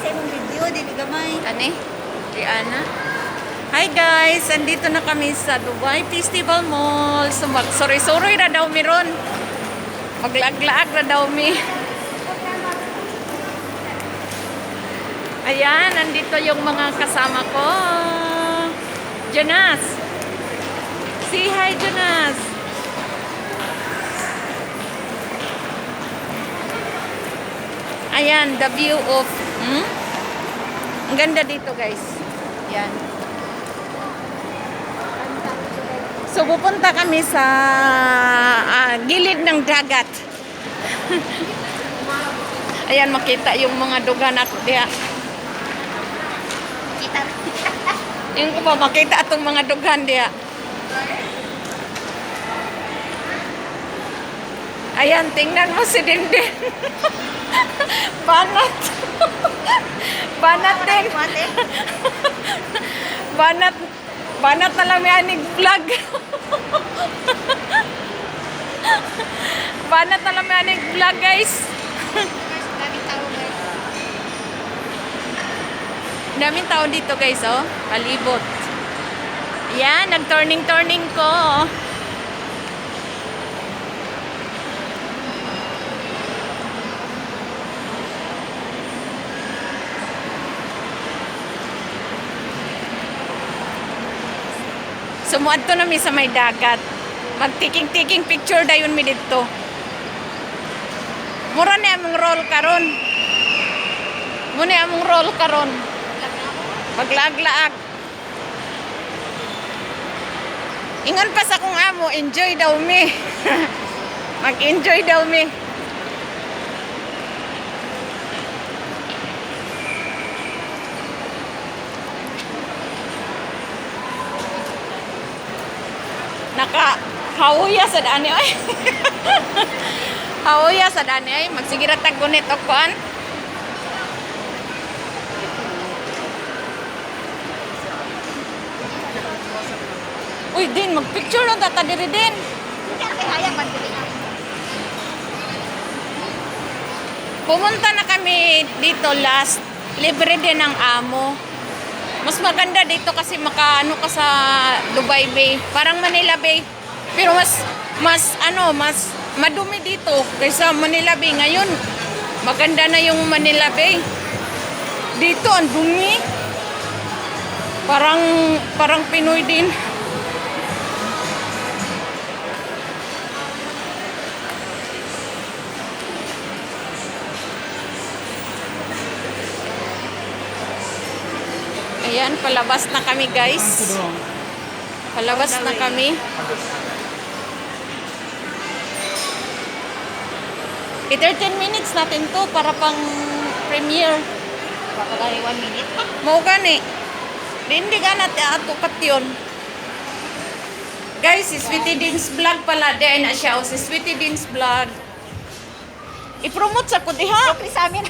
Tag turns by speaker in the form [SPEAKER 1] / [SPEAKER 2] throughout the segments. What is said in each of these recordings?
[SPEAKER 1] sa imong video, dili gamay.
[SPEAKER 2] Kani? Rihanna. Hi guys! Andito na kami sa Dubai Festival Mall. So, mag-soroy-soroy na daw mi ron. Maglaag-laag na daw mi. Ayan, nandito yung mga kasama ko. Jonas! Say hi, Jonas! Ayan, the view of... Ang ganda dito, guys. Yan. So, pupunta kami sa gilid ng dagat. Ayan, makita yung mga dugan at diya.
[SPEAKER 1] Kita.
[SPEAKER 2] Yung ko pa, makita atong mga dugan diya. Ayan, tingnan mo si Dindin. Banat. Banat din. Banat. Banat na lang may anig vlog. Banat na lang may anig vlog, guys. Daming tao dito, guys, oh. Palibot. Yan, nag-turning ko. Sumuad to nami sa may dagat. Magtiking-tiking picture dayon mi dito. Mura ni among roll karon. Muna among roll karon. Maglaag-laag. Ingon pa sa kong amo, enjoy daw mi. Mag-enjoy daw mi. Hawuya sa dani ay. Hawuya sa dani ay magsigira tag gunit og kuan. Uy, din magpicture lang ta diri din. Pumunta na kami dito last. Libre din ang amo. Mas maganda dito kasi makaano ka sa Dubai Bay. Parang Manila Bay. Pero mas madumi dito kaysa Manila Bay. Ngayon, maganda na yung Manila Bay. Dito, ang dumi. Parang Pinoy din. Ayan, palabas na kami, guys. Palabas na kami. 13 minutes natin to para pang premiere.
[SPEAKER 1] Baka gani 1 minute.
[SPEAKER 2] Mau gani. Hindi ka natin atukat yun. Guys, si Sweetie Dean's Vlog pala. Diyan na siya. O, si Sweetie Dean's Vlog. I-promote sa kudiha.
[SPEAKER 1] Okay sa amin.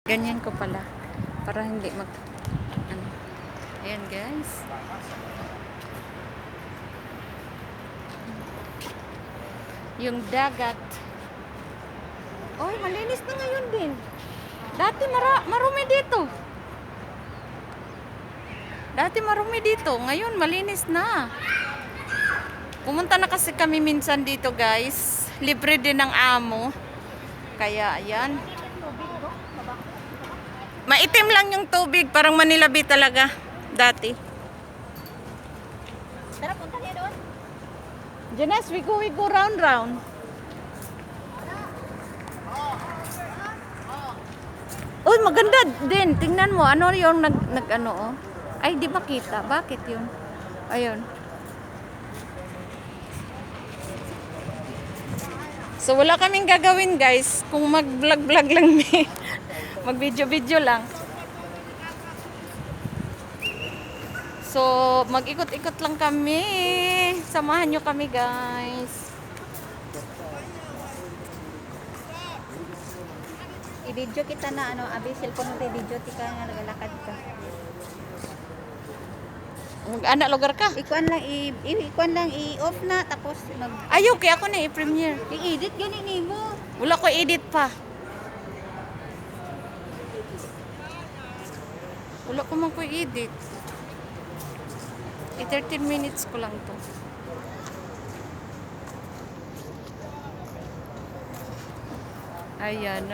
[SPEAKER 2] Ganyan ko pala. Para hindi mag... Ano. Ayan guys. Yung dagat. Oy, malinis na ngayon din. Dati marumi dito. Dati marumi dito. Ngayon malinis na. Pumunta na kasi kami minsan dito guys. Libre din ng amo. Kaya ayan. Maitim lang yung tubig. Parang Manila Bay talaga. Dati.
[SPEAKER 1] Tara, punta niya doon.
[SPEAKER 2] Janice, we go round. Uy, maganda din. Tingnan mo, ano yung nag ano, oh. Ay, di makita. Bakit yun? Ayun. So, wala kaming gagawin, guys. Kung mag-vlog-vlog lang may mag-video-video lang. So, mag-ikot-ikot lang kami. Samahan nyo kami, guys.
[SPEAKER 1] I-video kita na ano, abi cellphone mo video tika nga nagalakad ka.
[SPEAKER 2] Mag-anak lugar ka?
[SPEAKER 1] Ikuan lang i-off na tapos
[SPEAKER 2] Ayaw, kaya ako na i-premiere.
[SPEAKER 1] i-edit gani nimo.
[SPEAKER 2] Wala ko edit pa. Wala ko man ko edit. 13 minutes ko lang to. Ayan.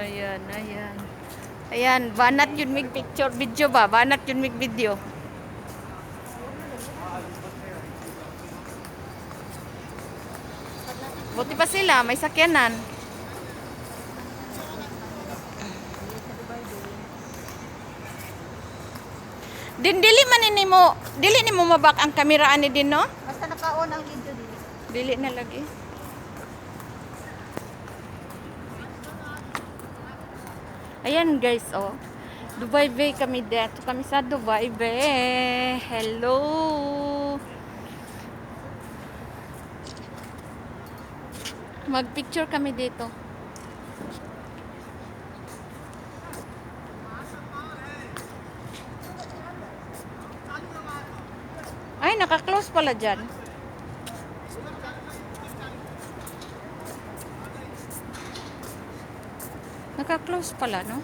[SPEAKER 2] Ayan, banat yun mig picture video ba? Banat yun mig video. Buti pa sila, may sakyanan. Din dili ni mo mabak ang kamera ani din no?
[SPEAKER 1] Basta naka-on ang video dili.
[SPEAKER 2] Dili na lagi. Ayan guys, oh. Dubai Bay kami dito. Kami sa Dubai Bay. Hello. Mag-picture kami dito. Ay, naka-close pala dyan. Naka-close pala, no?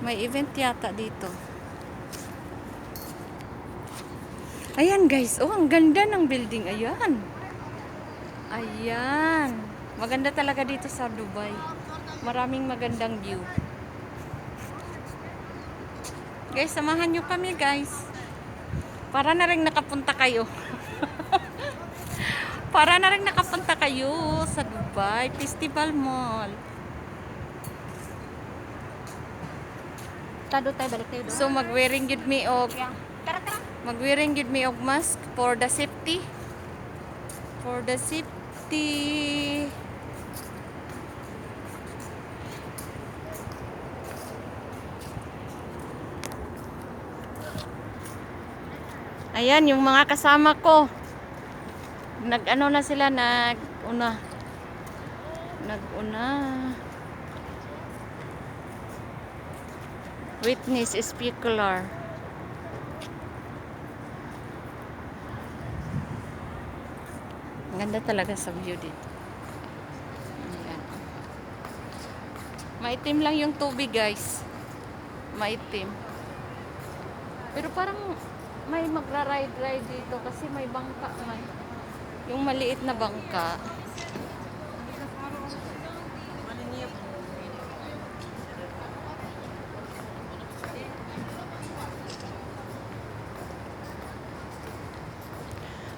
[SPEAKER 2] May event yata dito. Ayan guys, oh, ang ganda ng building. Ayan. Ayan. Maganda talaga dito sa Dubai. Maraming magandang view. Guys, samahan nyo kami guys. Para na rin nakapunta kayo. Para na rin nakapunta kayo sa Dubai Festival Mall.
[SPEAKER 1] Tado tayo balik tayo doon.
[SPEAKER 2] So mag-wearing gid me og
[SPEAKER 1] Tara.
[SPEAKER 2] mag-wearing gid me og mask for the safety. For the safety. Ayan yung mga kasama ko. Nag-ano na sila, nag-una. Witness specular. Ang ganda talaga sa view dito. Ayan. Maitim lang yung tubig guys. Maitim. Pero parang may magra-ride dito kasi may bangka man. Yung maliit na bangka.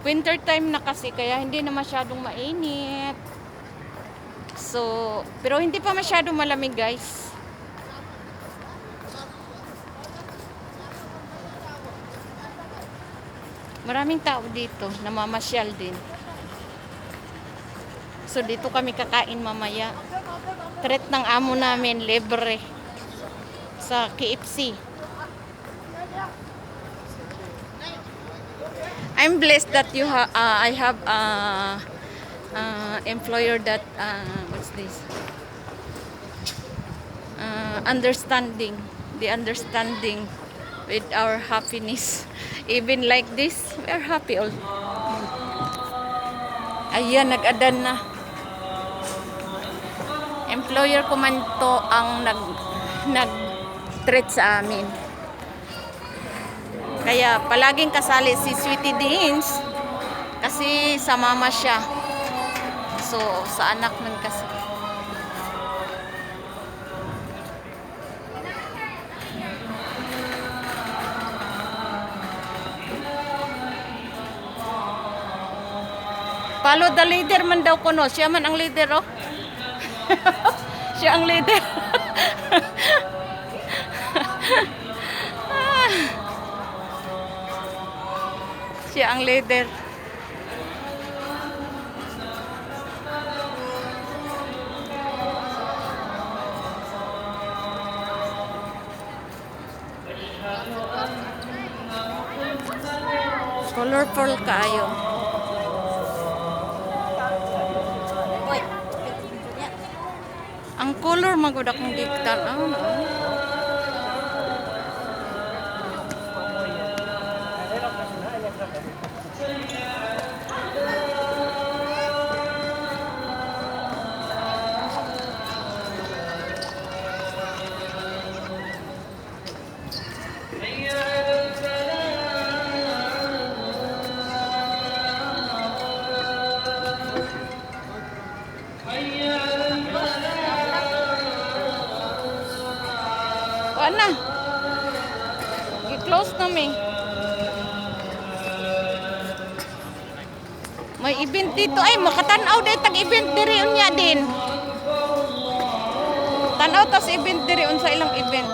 [SPEAKER 2] Winter time na kasi kaya hindi na masyadong mainit. So, pero hindi pa masyadong malamig, guys. Maraming tao dito, namamasyal din. So, dito kami kakain mamaya. Treat ng amo namin, libre. Sa KFC. I'm blessed that I have employer that what's this? understanding, the understanding with our happiness. Even like this, we are happy all. Ayan, nag-adan na. Employer ko man to ang nag-treat sa amin. Kaya palaging kasali si Sweetie Deans kasi sa mama siya. So, sa anak man kasi. Follow the leader man daw ko, no? Siya man ang leader, oh. Siya ang leader. Siya ang leader. Colorful kayo.
[SPEAKER 1] Oy.
[SPEAKER 2] Ang color magud akong gitan. Wala. I-close na mi. May event dito. Ay, makatanaw dahil tag-event diri unya din. Tanaw tas event diri sa ilang event.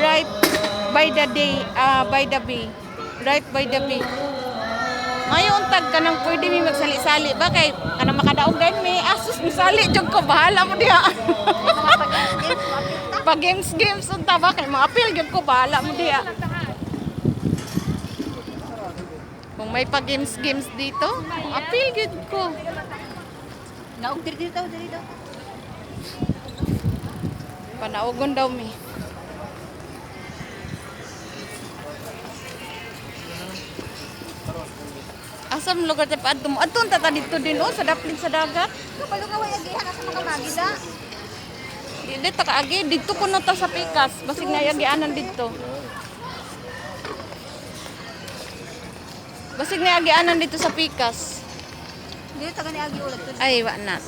[SPEAKER 2] Right by the day, by the bay. Right by the bay. Ngayon tag kanang pwede mi magsali-sali ba kay kanang makadaog din mi asus misali jud ko bahala mo diha. Pag games unta ba kay ma-appeal jud ko bahala mo diha. Kung may pag games dito, appeal jud ko.
[SPEAKER 1] Naog diri daw.
[SPEAKER 2] Panaogon daw mi. Asam lugar tayo pa adto mo? Adto ta dito din oh, sa daplig sa dagat.
[SPEAKER 1] Kabalo nga way agihan sa mga magida.
[SPEAKER 2] Dili ta kaagi dito kuno ta sa Pikas, basig na yagianan dito. Basig na yagianan dito sa Pikas.
[SPEAKER 1] Dili ta gani agi ulag to.
[SPEAKER 2] Ay, wa na.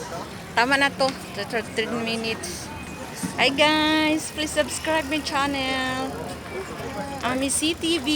[SPEAKER 2] Tama na to. 13 minutes. Hi guys, please subscribe my channel. Ami CTV.